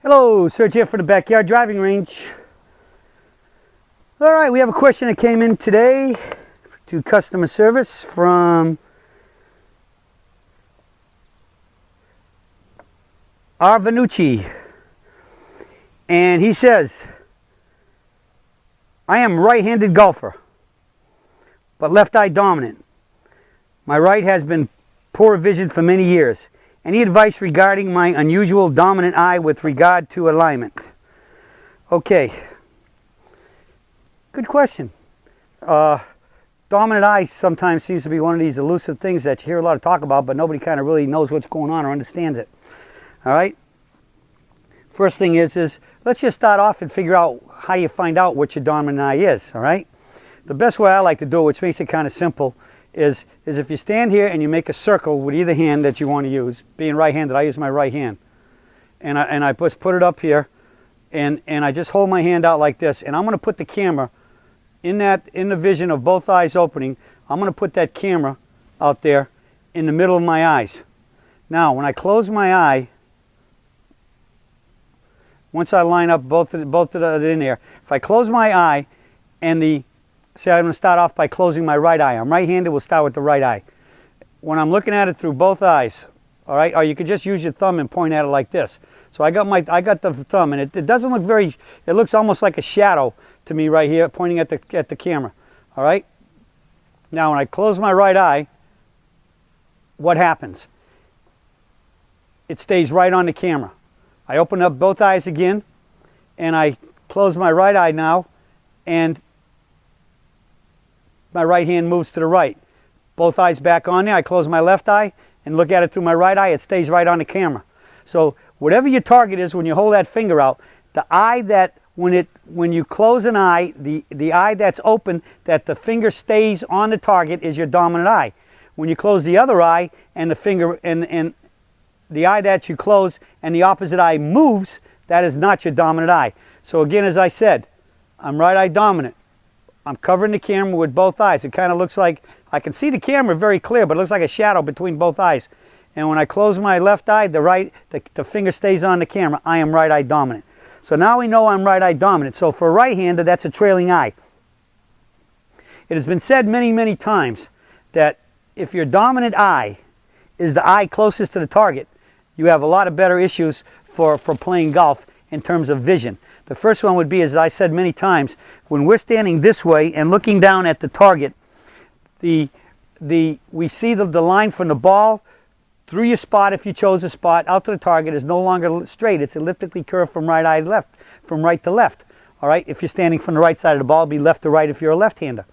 Hello, Serge here for the Backyard Driving Range. All right, we have a question that came in today to customer service from Arvanucci. And he says, I am right-handed golfer, but left eye dominant. My right has been poor vision for many years. Any advice regarding my unusual dominant eye with regard to alignment? Okay. Good question. Dominant eye sometimes seems to be one of these elusive things that you hear a lot of talk about, but nobody kind of really knows what's going on or understands it. All right? First thing is let's just start off and figure out how you find out what your dominant eye is. All right? The best way I like to do it, which makes it kind of simple, is if you stand here and you make a circle with either hand that you want to use. Being right-handed, I use my right hand. And I just put it up here, and I just hold my hand out like this, and I'm going to put the camera in the vision of both eyes opening. I'm going to put that camera out there in the middle of my eyes. Now, when I close my eye, once I line up both of it in there, if I close my eye and say I'm going to start off by closing my right eye. I'm right-handed, we'll start with the right eye. When I'm looking at it through both eyes, all right, or you could just use your thumb and point at it like this. So I got the thumb, and it doesn't look very, it looks almost like a shadow to me right here, pointing at the camera, all right? Now when I close my right eye, what happens? It stays right on the camera. I open up both eyes again, and I close my right eye now, and my right hand moves to the right. Both eyes back on there. I close my left eye and look at it through my right eye. It stays right on the camera. So whatever your target is when you hold that finger out, the eye that when you close an eye, the eye that's open, that the finger stays on the target, is your dominant eye. When you close the other eye and the finger and the eye that you close and the opposite eye moves, that is not your dominant eye. So again, as I said, I'm right eye dominant. I'm covering the camera with both eyes. It kind of looks like, I can see the camera very clear, but it looks like a shadow between both eyes. And when I close my left eye, the finger stays on the camera. I am right eye dominant. So now we know I'm right eye dominant. So for a right-hander, that's a trailing eye. It has been said many, many times that if your dominant eye is the eye closest to the target, you have a lot of better issues for playing golf in terms of vision. The first one would be, as I said many times, when we're standing this way and looking down at the target, we see the line from the ball through your spot, if you chose a spot, out to the target is no longer straight. It's elliptically curved from right to left. All right, if you're standing from the right side of the ball, it'll be left to right if you're a left-hander.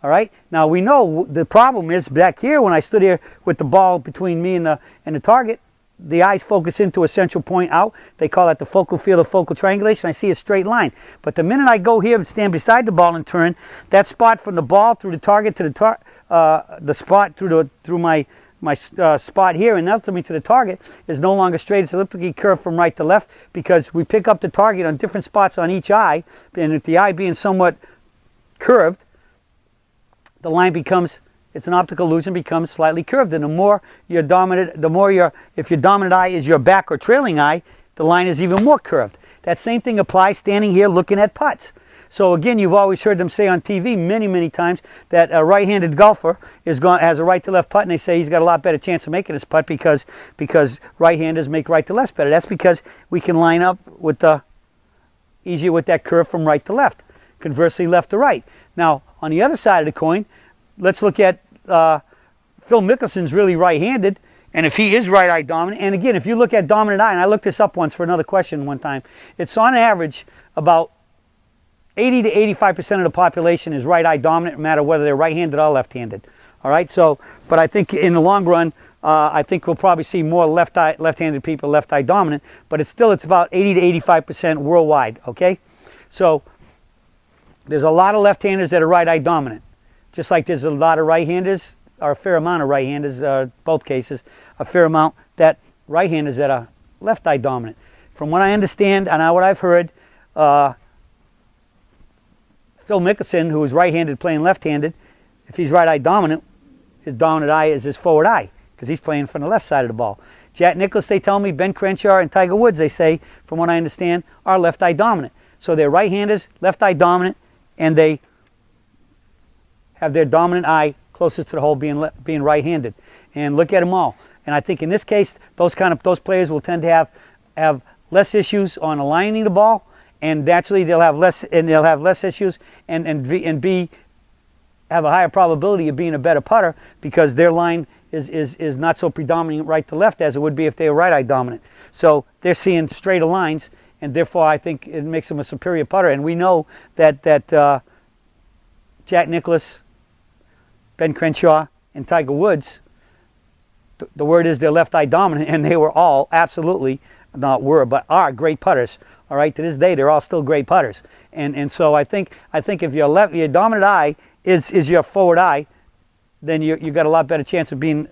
All right, now we know the problem is back here when I stood here with the ball between me and the target. The eyes focus into a central point out. They call that the focal field of focal triangulation. I see a straight line. But the minute I go here and stand beside the ball and turn, that spot from the ball through the target to the spot through my spot here and ultimately to the target is no longer straight. It's elliptically curved from right to left because we pick up the target on different spots on each eye, and if the eye being somewhat curved, the line becomes, it's an optical illusion, becomes slightly curved. And the more you're dominant, if your dominant eye is your back or trailing eye, the line is even more curved. That same thing applies standing here looking at putts. So again, you've always heard them say on TV many, many times that a right-handed golfer has a right to left putt, and they say he's got a lot better chance of making his putt because right-handers make right to left better. That's because we can line up easier with that curve from right to left. Conversely, left to right. Now, on the other side of the coin, let's look at Phil Mickelson's really right-handed, and if he is right eye dominant, and again, if you look at dominant eye, and I looked this up once for another question one time, it's on average about 80 to 85% of the population is right eye dominant, no matter whether they're right-handed or left-handed. All right, so, but I think in the long run, I think we'll probably see more left-handed people left eye dominant, but it's about 80 to 85% worldwide. Okay, so there's a lot of left-handers that are right eye dominant. Just like there's a lot of right-handers, or a fair amount of right-handers, both cases, a fair amount that right-handers that are left eye dominant. From what I understand and what I've heard, Phil Mickelson, who is right-handed playing left-handed, if he's right eye dominant, his dominant eye is his forward eye because he's playing from the left side of the ball. Jack Nicklaus, they tell me, Ben Crenshaw, and Tiger Woods, they say, from what I understand, are left eye dominant. So they're right-handers, left eye dominant, and they have their dominant eye closest to the hole being right-handed. And look at them all. And I think in this case, those players will tend to have less issues on aligning the ball, and naturally they'll have less issues and have a higher probability of being a better putter because their line is not so predominant right to left as it would be if they were right eye dominant. So they're seeing straighter lines, and therefore I think it makes them a superior putter. And we know that Jack Nicklaus, Ben Crenshaw, and Tiger Woods, the word is they're left eye dominant, and they were all absolutely, not were, but are great putters. All right, to this day they're all still great putters. And so I think if your dominant eye is your forward eye, then you got a lot better chance of being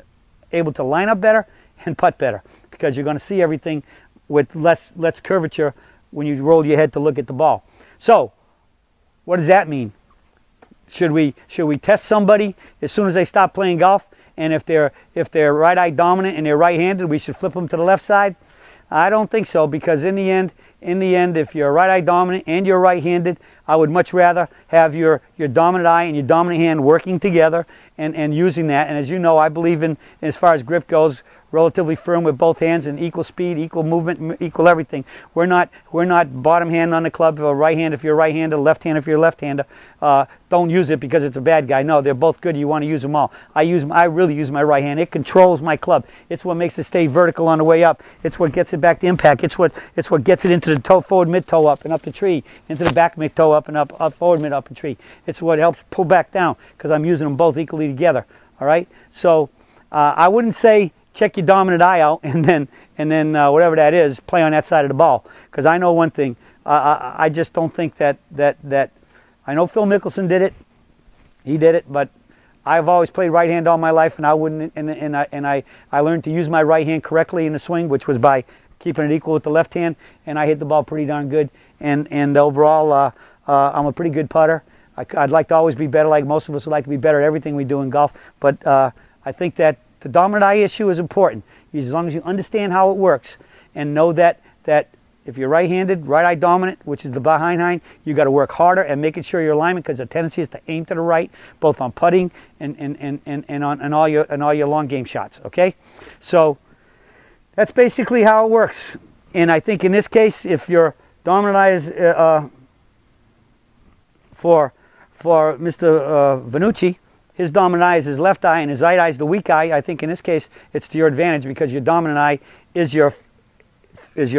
able to line up better and putt better, because you're going to see everything with less curvature when you roll your head to look at the ball. So what does that mean? Should we test somebody as soon as they stop playing golf? And if they're right eye dominant and they're right-handed, we should flip them to the left side? I don't think so, because in the end, if you're right eye dominant and you're right-handed, I would much rather have your dominant eye and your dominant hand working together and using that. And as you know, I believe in, as far as grip goes, relatively firm with both hands and equal speed, equal movement, equal everything. We're not bottom hand on the club, or right hand if you're right-hander, left hand if you're left-hander. Don't use it because it's a bad guy. No, they're both good. You want to use them all. I really use my right hand. It controls my club. It's what makes it stay vertical on the way up. It's what gets it back to impact. It's what gets it into the forward mid toe up and up the tree, into the back mid toe up and up forward mid up the tree. It's what helps pull back down, because I'm using them both equally together. All right. So I wouldn't say check your dominant eye out and then whatever that is, play on that side of the ball. Because I know one thing, I just don't think that I know Phil Mickelson did it. He did it, but I've always played right hand all my life, and I wouldn't. And I learned to use my right hand correctly in the swing, which was by keeping it equal with the left hand, and I hit the ball pretty darn good. And overall, I'm a pretty good putter. I'd like to always be better, like most of us would like to be better at everything we do in golf. But I think that the dominant eye issue is important, as long as you understand how it works and know that if you're right-handed, right eye dominant, which is the behind, you got to work harder at making sure your alignment, because the tendency is to aim to the right, both on putting and on all your long game shots. Okay, so that's basically how it works. And I think in this case, if your dominant eye is for Mr. Vannucci, his dominant eye is his left eye, and his right eye is the weak eye. I think in this case, it's to your advantage, because your dominant eye is your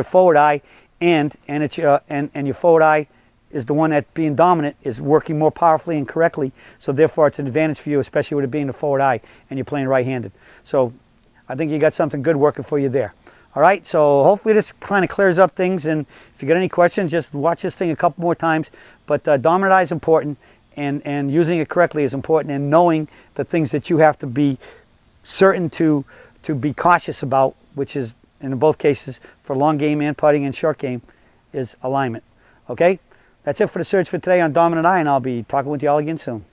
forward eye, and your forward eye is the one that, being dominant, is working more powerfully and correctly. So therefore, it's an advantage for you, especially with it being the forward eye and you're playing right-handed. So I think you got something good working for you there. All right, so hopefully this kind of clears up things, and if you got any questions, just watch this thing a couple more times. But dominant eye is important, and using it correctly is important, and knowing the things that you have to be certain to be cautious about, which is, in both cases, for long game and putting and short game, is alignment. Okay, that's it for the search for today on dominant eye, and I'll be talking with you all again soon.